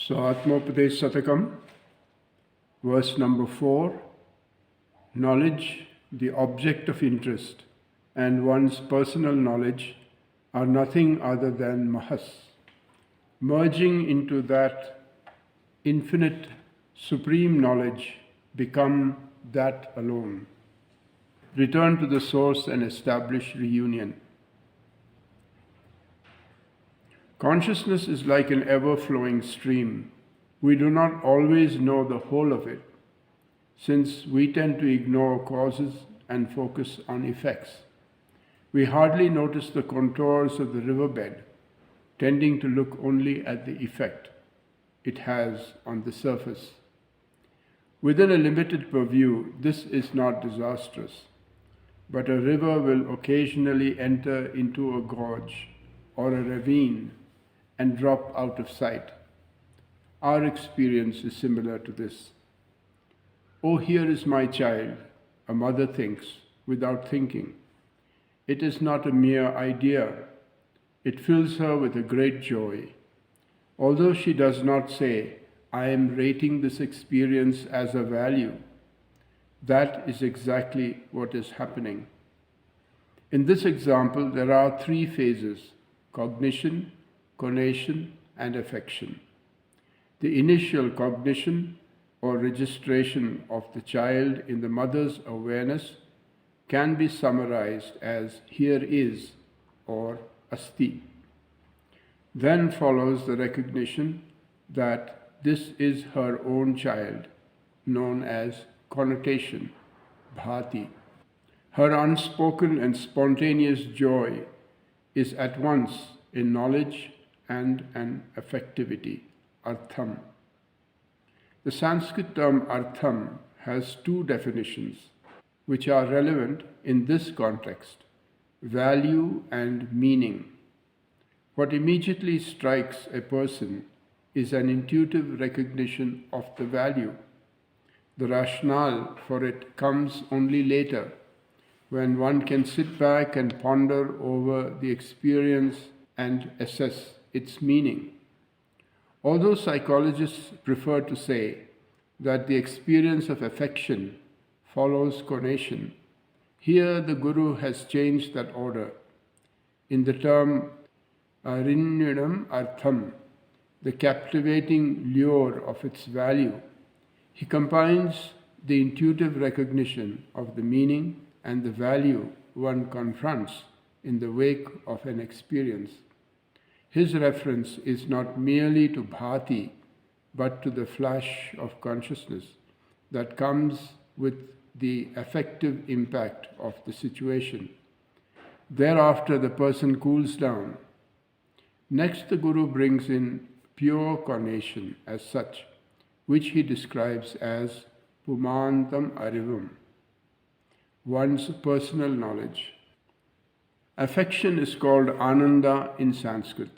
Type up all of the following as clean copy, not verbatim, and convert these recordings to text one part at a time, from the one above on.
So, Atmopadesh Satakam, verse number 4, knowledge, the object of interest, and one's personal knowledge are nothing other than mahas. Merging into that infinite, supreme knowledge, become that alone. Return to the source and establish reunion. Consciousness is like an ever-flowing stream. We do not always know the whole of it, since we tend to ignore causes and focus on effects. We hardly notice the contours of the riverbed, tending to look only at the effect it has on the surface. Within a limited purview, this is not disastrous, but a river will occasionally enter into a gorge or a ravine and drop out of sight. Our experience is similar to this. Oh, here is my child, a mother thinks, without thinking. It is not a mere idea. It fills her with a great joy. Although she does not say, I am rating this experience as a value, that is exactly what is happening. In this example, there are three phases: cognition, conation, and affection. The initial cognition or registration of the child in the mother's awareness can be summarized as here is or asti. Then follows the recognition that this is her own child, known as connotation, bhati. Her unspoken and spontaneous joy is at once a knowledge and an affectivity, artham. The Sanskrit term artham has two definitions which are relevant in this context: value and meaning. What immediately strikes a person is an intuitive recognition of the value. The rationale for it comes only later, when one can sit back and ponder over the experience and assess its meaning. Although psychologists prefer to say that the experience of affection follows conation, here the Guru has changed that order. In the term arinnidam artham, the captivating lure of its value, he combines the intuitive recognition of the meaning and the value one confronts in the wake of an experience. His reference is not merely to bhati, but to the flash of consciousness that comes with the affective impact of the situation. Thereafter, the person cools down. Next, the Guru brings in pure conation as such, which he describes as pumantam arivam, one's personal knowledge. Affection is called ananda in Sanskrit.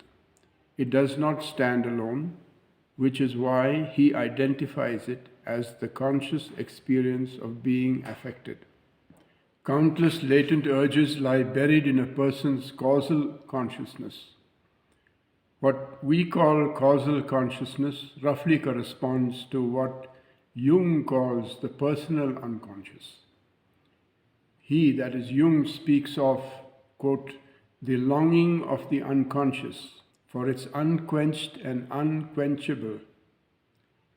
It does not stand alone, which is why he identifies it as the conscious experience of being affected. Countless latent urges lie buried in a person's causal consciousness. What we call causal consciousness roughly corresponds to what Jung calls the personal unconscious. He, that is Jung, speaks of, quote, the longing of the unconscious for its unquenched and unquenchable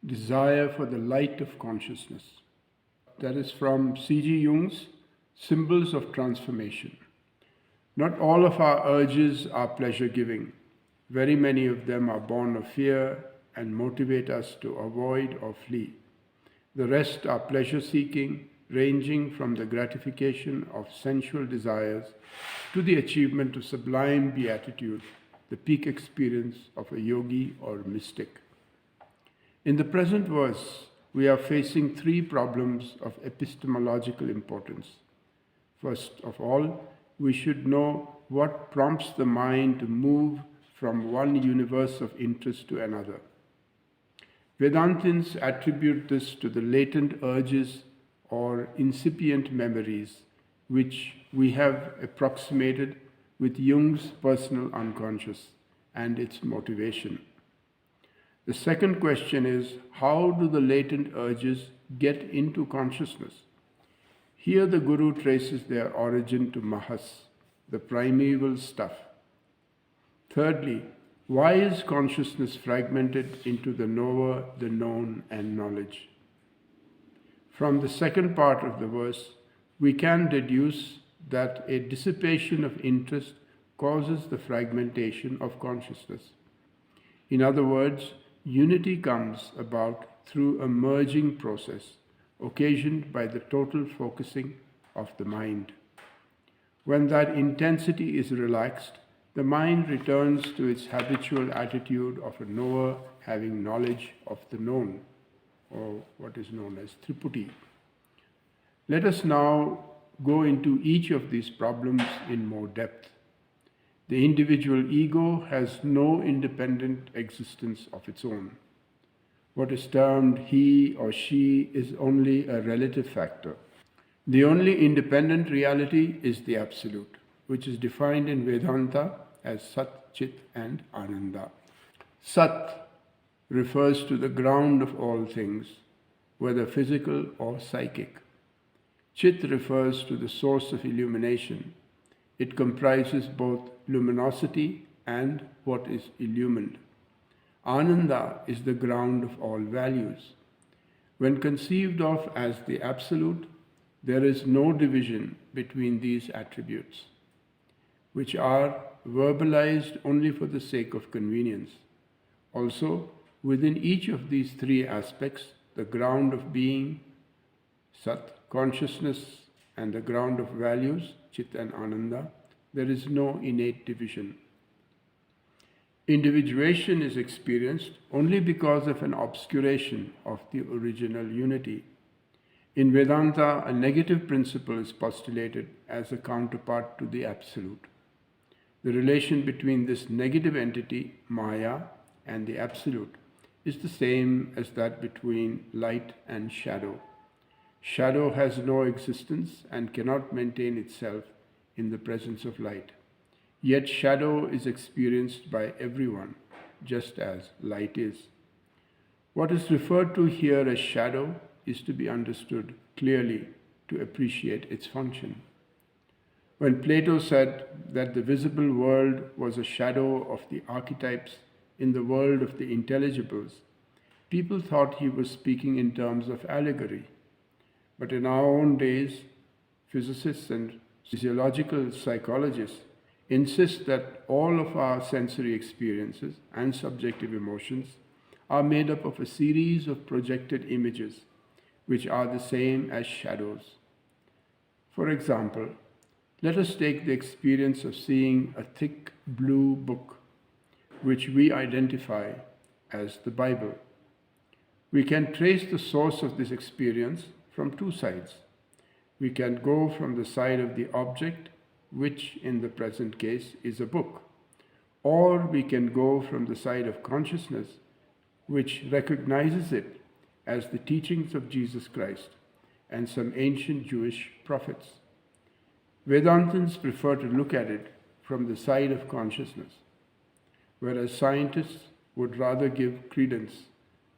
desire for the light of consciousness. That is from C.G. Jung's Symbols of Transformation. Not all of our urges are pleasure-giving. Very many of them are born of fear and motivate us to avoid or flee. The rest are pleasure-seeking, ranging from the gratification of sensual desires to the achievement of sublime beatitude, the peak experience of a yogi or mystic. In the present verse, we are facing three problems of epistemological importance. First of all, we should know what prompts the mind to move from one universe of interest to another. Vedantins attribute this to the latent urges or incipient memories, which we have approximated with Jung's personal unconscious and its motivation. The second question is, how do the latent urges get into consciousness? Here the Guru traces their origin to Mahas, the primeval stuff. Thirdly, why is consciousness fragmented into the knower, the known, and knowledge? From the second part of the verse, we can deduce that a dissipation of interest causes the fragmentation of consciousness. In other words, unity comes about through a merging process occasioned by the total focusing of the mind. When that intensity is relaxed, the mind returns to its habitual attitude of a knower having knowledge of the known, or what is known as Triputi. Let us now go into each of these problems in more depth. The individual ego has no independent existence of its own. What is termed he or she is only a relative factor. The only independent reality is the Absolute, which is defined in Vedanta as Sat, Chit and Ananda. Sat refers to the ground of all things, whether physical or psychic. Chit refers to the source of illumination. It comprises both luminosity and what is illumined. Ananda is the ground of all values. When conceived of as the Absolute, there is no division between these attributes, which are verbalized only for the sake of convenience. Also, within each of these three aspects, the ground of being, Sat, consciousness, and the ground of values, Chit and Ananda, there is no innate division. Individuation is experienced only because of an obscuration of the original unity. In Vedanta, a negative principle is postulated as a counterpart to the Absolute. The relation between this negative entity, Maya, and the Absolute is the same as that between light and shadow. Shadow has no existence and cannot maintain itself in the presence of light. Yet shadow is experienced by everyone, just as light is. What is referred to here as shadow is to be understood clearly to appreciate its function. When Plato said that the visible world was a shadow of the archetypes in the world of the intelligibles, people thought he was speaking in terms of allegory. But in our own days, physicists and physiological psychologists insist that all of our sensory experiences and subjective emotions are made up of a series of projected images, which are the same as shadows. For example, let us take the experience of seeing a thick blue book, which we identify as the Bible. We can trace the source of this experience from two sides. We can go from the side of the object, which in the present case is a book, or we can go from the side of consciousness, which recognizes it as the teachings of Jesus Christ and some ancient Jewish prophets. Vedantins prefer to look at it from the side of consciousness, whereas scientists would rather give credence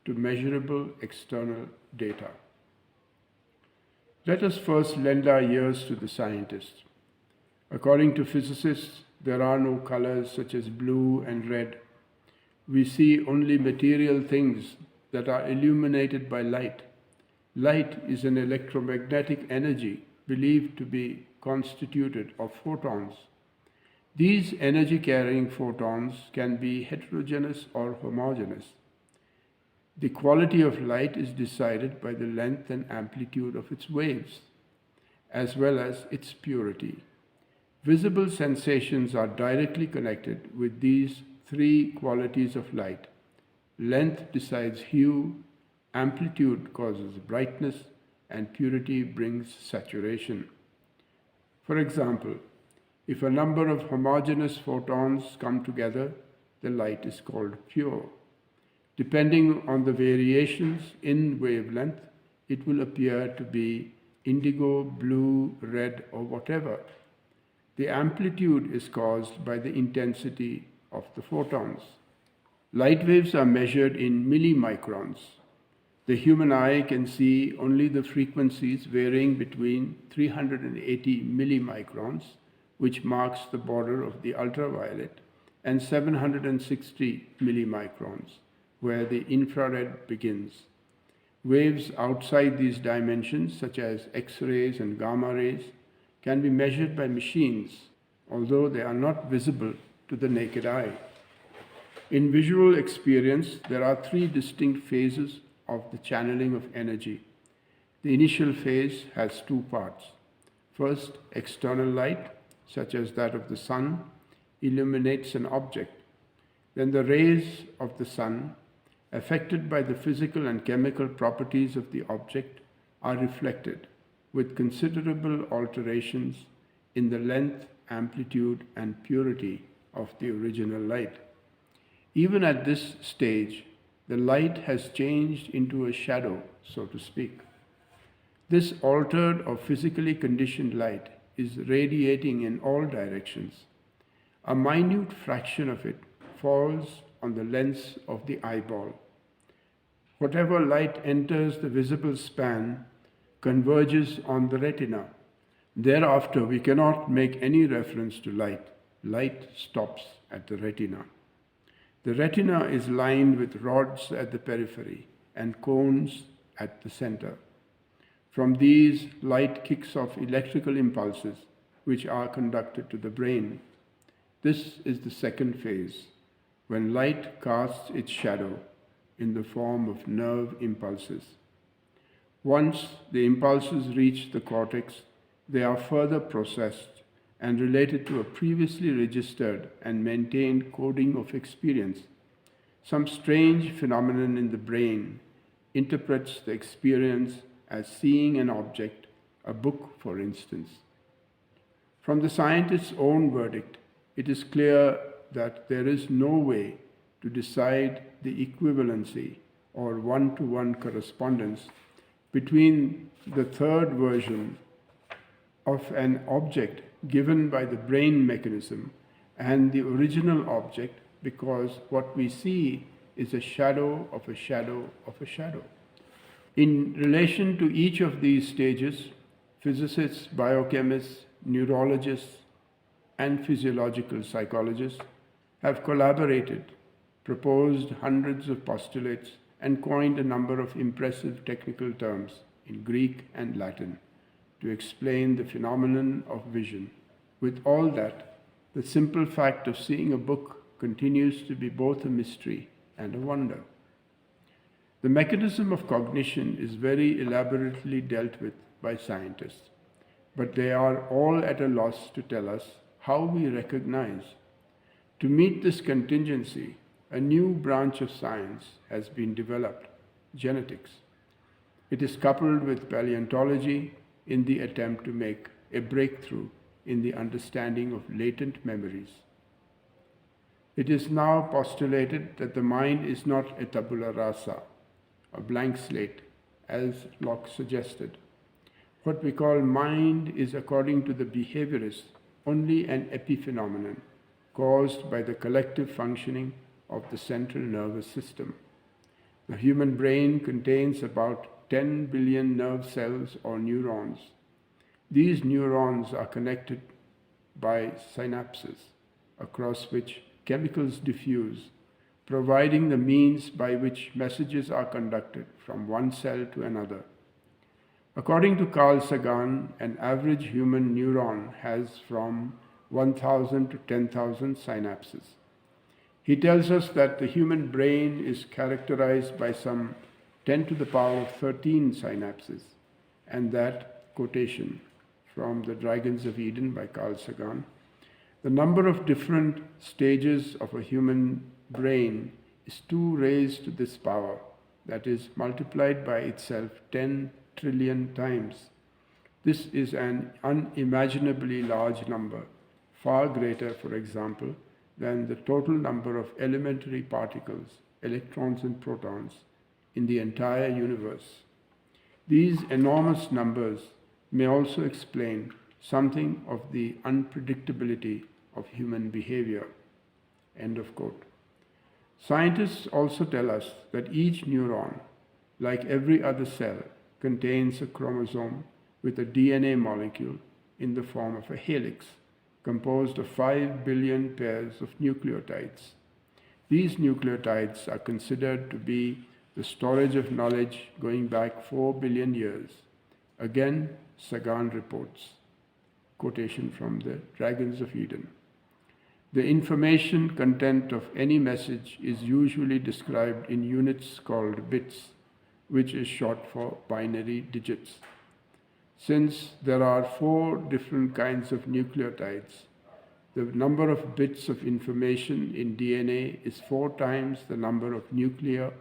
to measurable external data. Let us first lend our ears to the scientists. According to physicists, there are no colors such as blue and red. We see only material things that are illuminated by light. Light is an electromagnetic energy believed to be constituted of photons. These energy-carrying photons can be heterogeneous or homogeneous. The quality of light is decided by the length and amplitude of its waves, as well as its purity. Visible sensations are directly connected with these three qualities of light. Length decides hue, amplitude causes brightness, and purity brings saturation. For example, if a number of homogeneous photons come together, the light is called pure. Depending on the variations in wavelength, it will appear to be indigo, blue, red, or whatever. The amplitude is caused by the intensity of the photons. Light waves are measured in millimicrons. The human eye can see only the frequencies varying between 380 millimicrons, which marks the border of the ultraviolet, and 760 millimicrons, where the infrared begins. Waves outside these dimensions, such as X-rays and gamma rays, can be measured by machines, although they are not visible to the naked eye. In visual experience, there are three distinct phases of the channeling of energy. The initial phase has two parts. First, external light, such as that of the sun, illuminates an object. Then the rays of the sun, affected by the physical and chemical properties of the object, are reflected with considerable alterations in the length, amplitude, and purity of the original light. Even at this stage, the light has changed into a shadow, so to speak. This altered or physically conditioned light is radiating in all directions. A minute fraction of it falls on the lens of the eyeball. Whatever light enters the visible span converges on the retina. Thereafter, we cannot make any reference to light. Light stops at the retina. The retina is lined with rods at the periphery and cones at the center. From these, light kicks off electrical impulses, which are conducted to the brain. This is the second phase, when light casts its shadow in the form of nerve impulses. Once the impulses reach the cortex, they are further processed and related to a previously registered and maintained coding of experience. Some strange phenomenon in the brain interprets the experience as seeing an object, a book for instance. From the scientist's own verdict, it is clear that there is no way to decide the equivalency or one-to-one correspondence between the third version of an object given by the brain mechanism and the original object, because what we see is a shadow of a shadow of a shadow. In relation to each of these stages, physicists, biochemists, neurologists, and physiological psychologists have collaborated, proposed hundreds of postulates, and coined a number of impressive technical terms in Greek and Latin to explain the phenomenon of vision. With all that, the simple fact of seeing a book continues to be both a mystery and a wonder. The mechanism of cognition is very elaborately dealt with by scientists, but they are all at a loss to tell us how we recognize. To meet this contingency, a new branch of science has been developed, genetics. It is coupled with paleontology in the attempt to make a breakthrough in the understanding of latent memories. It is now postulated that the mind is not a tabula rasa, a blank slate, as Locke suggested. What we call mind is, according to the behaviorists, only an epiphenomenon caused by the collective functioning of the central nervous system. The human brain contains about 10 billion nerve cells or neurons. These neurons are connected by synapses, across which chemicals diffuse, providing the means by which messages are conducted from one cell to another. According to Carl Sagan, an average human neuron has from 1,000 to 10,000 synapses. He tells us that the human brain is characterized by some 10 to the power of 13 synapses, and that, quotation from The Dragons of Eden by Carl Sagan, the number of different stages of a human brain is 2 raised to this power, that is, multiplied by itself 10 trillion times. This is an unimaginably large number, far greater, for example, than the total number of elementary particles, electrons and protons, in the entire universe. These enormous numbers may also explain something of the unpredictability of human behavior. End of quote. Scientists also tell us that each neuron, like every other cell, contains a chromosome with a DNA molecule in the form of a helix, composed of 5 billion pairs of nucleotides. These nucleotides are considered to be the storage of knowledge going back 4 billion years. Again, Sagan reports. Quotation from the Dragons of Eden. The information content of any message is usually described in units called bits, which is short for binary digits. Since there are 4 different kinds of nucleotides, the number of bits of information in DNA is 4 times the number of nucleotide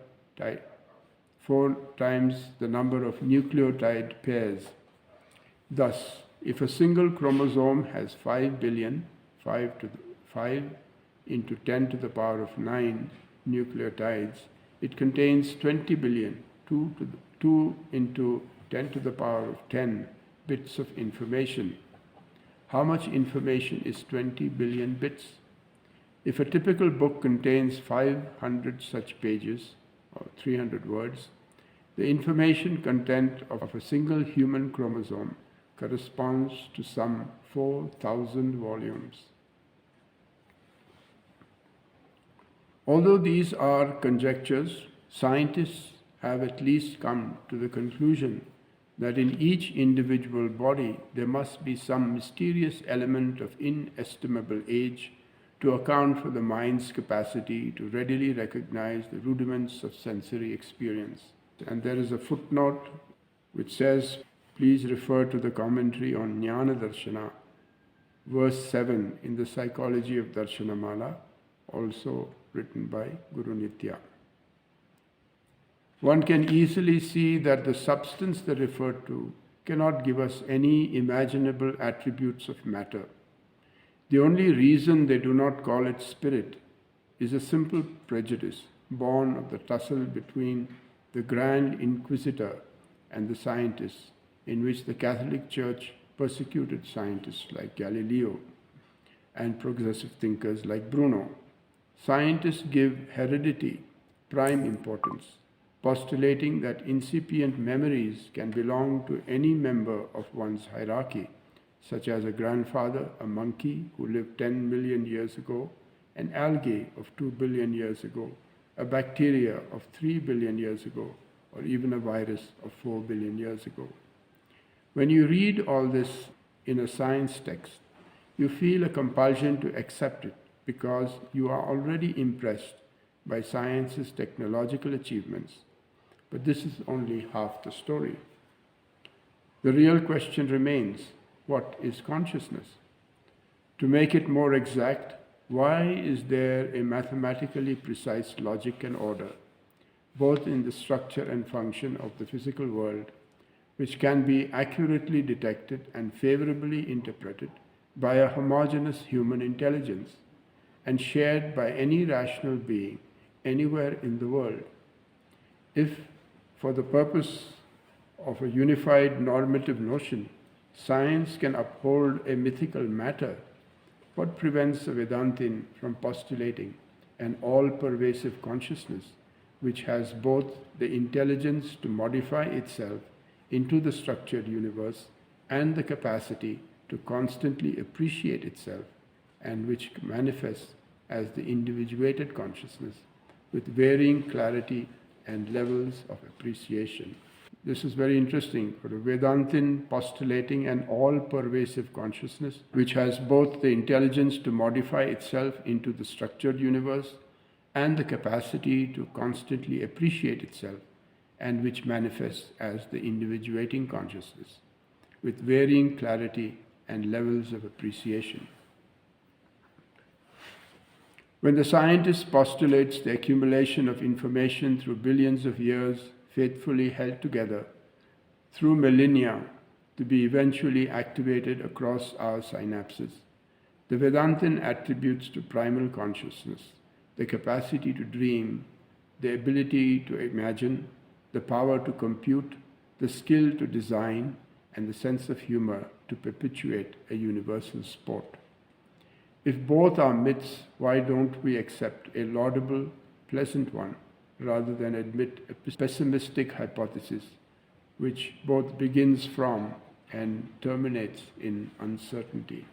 pairs. Thus, if a single chromosome has 5 billion, 5 into 10 to the power of 9 nucleotides, it contains 20 billion, 2 into 10 to the power of 10 bits of information. How much information is 20 billion bits? If a typical book contains 500 such pages, or 300 words, the information content of a single human chromosome corresponds to some 4,000 volumes. Although these are conjectures, scientists have at least come to the conclusion that in each individual body there must be some mysterious element of inestimable age to account for the mind's capacity to readily recognize the rudiments of sensory experience. And there is a footnote which says, please refer to the commentary on Jnana Darshana, verse 7 in the Psychology of Darshanamala, also written by Guru Nitya. One can easily see that the substance they refer to cannot give us any imaginable attributes of matter. The only reason they do not call it spirit is a simple prejudice born of the tussle between the Grand Inquisitor and the scientists, in which the Catholic Church persecuted scientists like Galileo and progressive thinkers like Bruno. Scientists give heredity prime importance, postulating that incipient memories can belong to any member of one's hierarchy, such as a grandfather, a monkey who lived 10 million years ago, an algae of 2 billion years ago, a bacteria of 3 billion years ago, or even a virus of 4 billion years ago. When you read all this in a science text, you feel a compulsion to accept it because you are already impressed by science's technological achievements. But this is only half the story. The real question remains, what is consciousness? To make it more exact, why is there a mathematically precise logic and order, both in the structure and function of the physical world, which can be accurately detected and favorably interpreted by a homogeneous human intelligence and shared by any rational being anywhere in the world? If, for the purpose of a unified normative notion, science can uphold a mythical matter, what prevents a Vedantin from postulating an all-pervasive consciousness which has both the intelligence to modify itself into the structured universe and the capacity to constantly appreciate itself, and which manifests as the individuated consciousness with varying clarity and levels of appreciation? This is very interesting for a Vedantin postulating an all-pervasive consciousness which has both the intelligence to modify itself into the structured universe and the capacity to constantly appreciate itself, and which manifests as the individuating consciousness with varying clarity and levels of appreciation. When the scientist postulates the accumulation of information through billions of years faithfully held together through millennia to be eventually activated across our synapses, the Vedantin attributes to primal consciousness the capacity to dream, the ability to imagine, the power to compute, the skill to design, and the sense of humor to perpetuate a universal sport. If both are myths, why don't we accept a laudable, pleasant one rather than admit a pessimistic hypothesis which both begins from and terminates in uncertainty.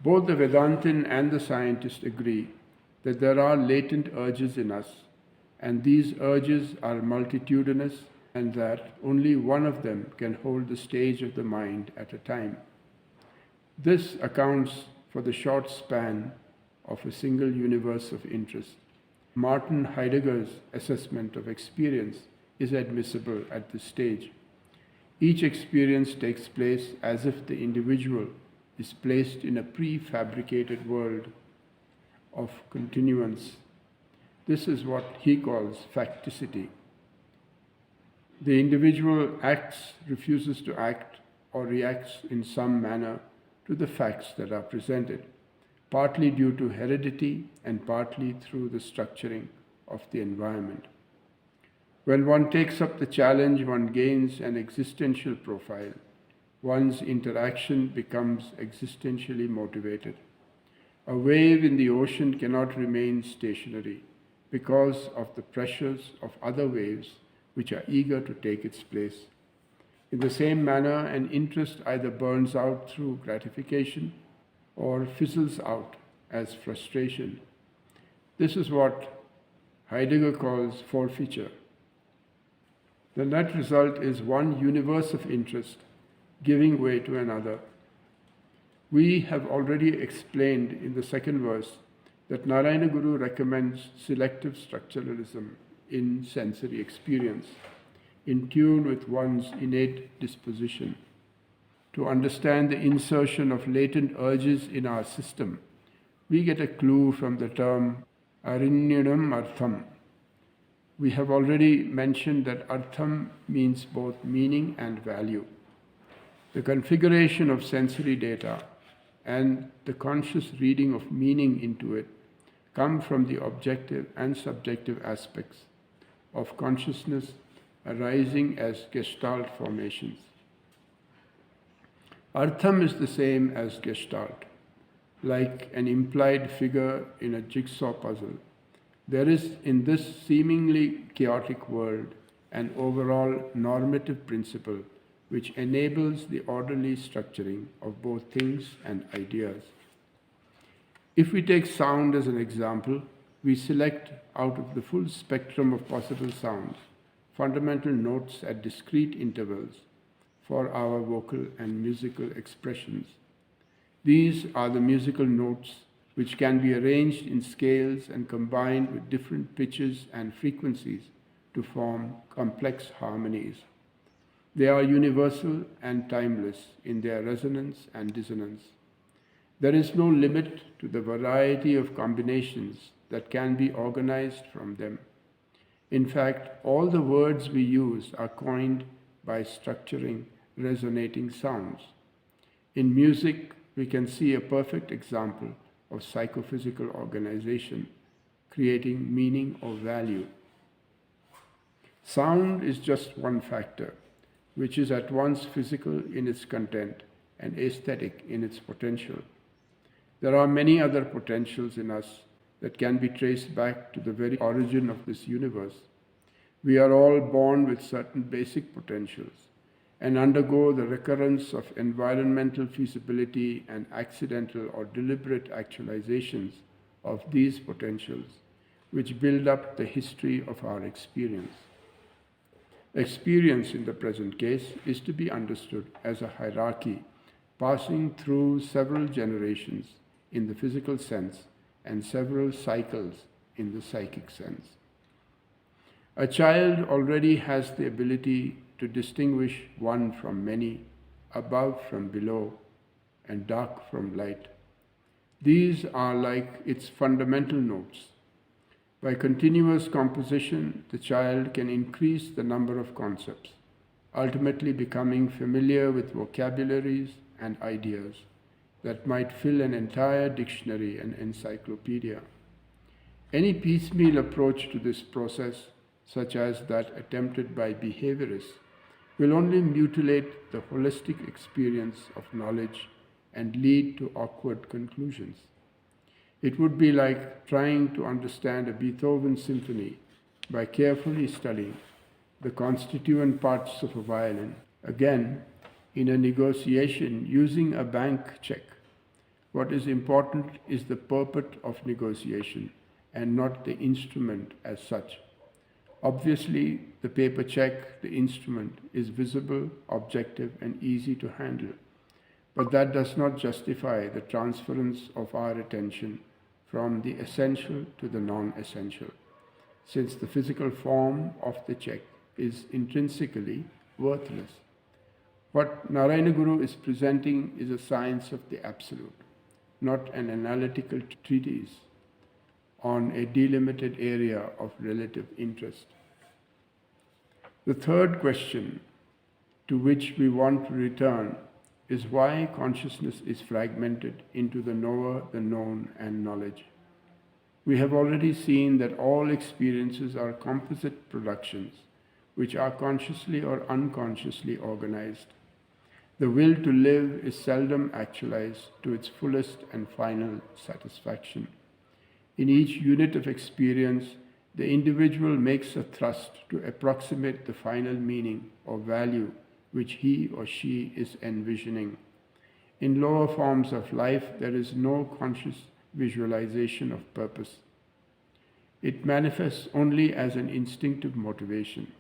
Both the Vedantin and the scientist agree that there are latent urges in us, and these urges are multitudinous, and that only one of them can hold the stage of the mind at a time. This accounts for the short span of a single universe of interest. Martin Heidegger's assessment of experience is admissible at this stage. Each experience takes place as if the individual is placed in a prefabricated world of continuance. This is what he calls facticity. The individual acts, refuses to act, or reacts in some manner to the facts that are presented, partly due to heredity and partly through the structuring of the environment. When one takes up the challenge, one gains an existential profile. One's interaction becomes existentially motivated. A wave in the ocean cannot remain stationary because of the pressures of other waves which are eager to take its place. In the same manner, an interest either burns out through gratification or fizzles out as frustration. This is what Heidegger calls forfeiture. The net result is one universe of interest giving way to another. We have already explained in the second verse that Narayana Guru recommends selective structuralism in sensory experience, in tune with one's innate disposition. To understand the insertion of latent urges in our system, we get a clue from the term arinyanam artham. We have already mentioned that artham means both meaning and value. The configuration of sensory data and the conscious reading of meaning into it come from the objective and subjective aspects of consciousness arising as gestalt formations. Artham is the same as gestalt. Like an implied figure in a jigsaw puzzle, there is in this seemingly chaotic world an overall normative principle which enables the orderly structuring of both things and ideas. If we take sound as an example, we select out of the full spectrum of possible sounds fundamental notes at discrete intervals for our vocal and musical expressions. These are the musical notes which can be arranged in scales and combined with different pitches and frequencies to form complex harmonies. They are universal and timeless in their resonance and dissonance. There is no limit to the variety of combinations that can be organized from them. In fact, all the words we use are coined by structuring resonating sounds. In music, we can see a perfect example of psychophysical organization, creating meaning or value. Sound is just one factor, which is at once physical in its content and aesthetic in its potential. There are many other potentials in us that can be traced back to the very origin of this universe. We are all born with certain basic potentials and undergo the recurrence of environmental feasibility and accidental or deliberate actualizations of these potentials, which build up the history of our experience. Experience in the present case is to be understood as a hierarchy passing through several generations in the physical sense and several cycles in the psychic sense. A child already has the ability to distinguish one from many, above from below, and dark from light. These are like its fundamental notes. By continuous composition, the child can increase the number of concepts, ultimately becoming familiar with vocabularies and ideas that might fill an entire dictionary and encyclopedia. Any piecemeal approach to this process, such as that attempted by behaviorists, will only mutilate the holistic experience of knowledge and lead to awkward conclusions. It would be like trying to understand a Beethoven symphony by carefully studying the constituent parts of a violin. Again, in a negotiation using a bank check, what is important is the purport of negotiation and not the instrument as such. Obviously, the paper check, the instrument, is visible, objective, and easy to handle. But that does not justify the transference of our attention from the essential to the non-essential, since the physical form of the check is intrinsically worthless. What Narayana Guru is presenting is a science of the absolute, not an analytical treatise on a delimited area of relative interest. The third question to which we want to return is why consciousness is fragmented into the knower, the known, and knowledge. We have already seen that all experiences are composite productions which are consciously or unconsciously organized. The will to live is seldom actualized to its fullest and final satisfaction. In each unit of experience, the individual makes a thrust to approximate the final meaning or value which he or she is envisioning. In lower forms of life, there is no conscious visualization of purpose. It manifests only as an instinctive motivation.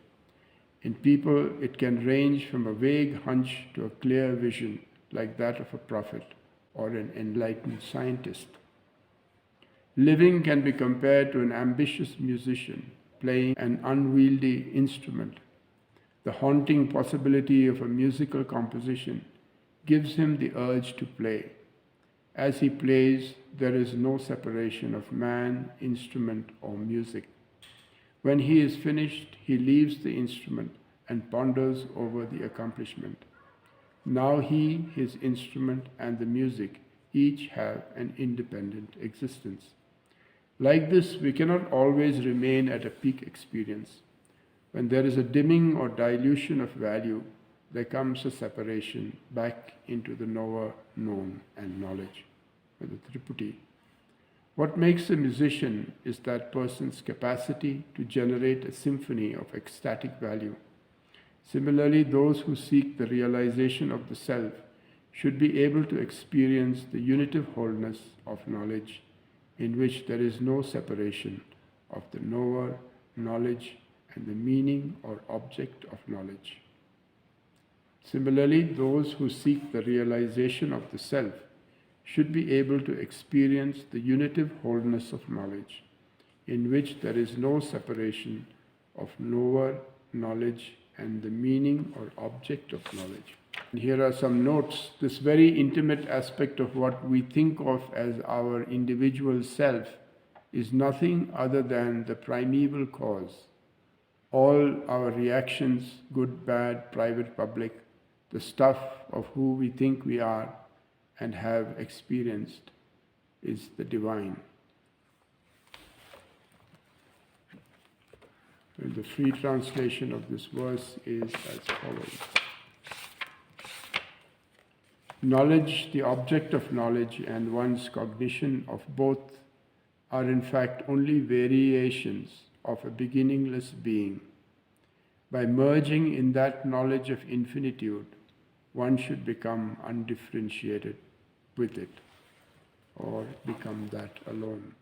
In people, it can range from a vague hunch to a clear vision, like that of a prophet or an enlightened scientist. Living can be compared to an ambitious musician playing an unwieldy instrument. The haunting possibility of a musical composition gives him the urge to play. As he plays, there is no separation of man, instrument, or music. When he is finished, he leaves the instrument and ponders over the accomplishment. Now he, his instrument, and the music each have an independent existence. Like this, we cannot always remain at a peak experience. When there is a dimming or dilution of value, there comes a separation back into the knower, known, and knowledge, the Triputty. What makes a musician is that person's capacity to generate a symphony of ecstatic value. Similarly, those who seek the realization of the self should be able to experience the unitive wholeness of knowledge, in which there is no separation of the knower, knowledge, and the meaning or object of knowledge. Similarly, those who seek the realization of the self should be able to experience the unitive wholeness of knowledge, in which there is no separation of knower, knowledge, and the meaning or object of knowledge. And here are some notes. This very intimate aspect of what we think of as our individual self is nothing other than the primeval cause. All our reactions, good, bad, private, public, the stuff of who we think we are and have experienced, is the divine. And the free translation of this verse is as follows. Knowledge, the object of knowledge, and one's cognition of both are in fact only variations of a beginningless being. By merging in that knowledge of infinitude, one should become undifferentiated with it, or become that alone.